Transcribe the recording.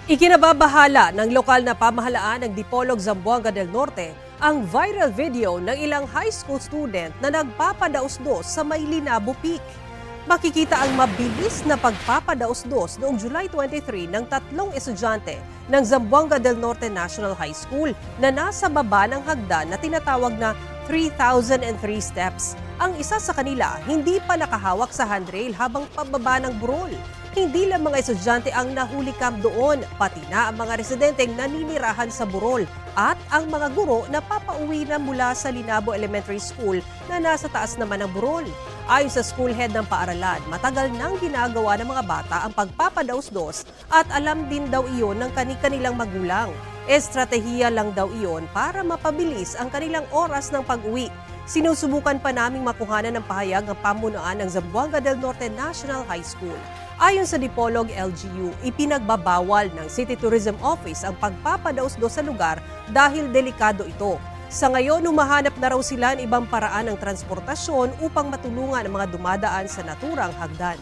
Ikinababahala ng lokal na pamahalaan ng Dipolog, Zamboanga del Norte ang viral video ng ilang high school student na nagpapadaos-dos sa Maylinabo Peak. Makikita ang mabilis na pagpapadaos-dos noong July 23 ng tatlong estudyante ng Zamboanga del Norte National High School na nasa baba ng hagdan na tinatawag na 3,003 steps. Ang isa sa kanila hindi pa nakahawak sa handrail habang pababa ng burol. Hindi lang mga estudyante ang nahulikam doon, pati na ang mga residenteng naninirahan sa burol at ang mga guro na papauwi na mula sa Linabo Elementary School na nasa taas naman ng burol. Ayon sa school head ng paaralan, matagal nang ginagawa ng mga bata ang pagpapadaos-dos at alam din daw iyon ng kanilang magulang. Estratehiya lang daw iyon para mapabilis ang kanilang oras ng pag-uwi. Sinusubukan pa naming makuhanan ng pahayag ng pamunuan ng Zamboanga del Norte National High School. Ayon sa Dipolog LGU, ipinagbabawal ng City Tourism Office ang pagpapadaos-dos sa lugar dahil delikado ito. Sa ngayon, humahanap na raw sila ng ibang paraan ng transportasyon upang matulungan ang mga dumadaan sa naturang hagdan.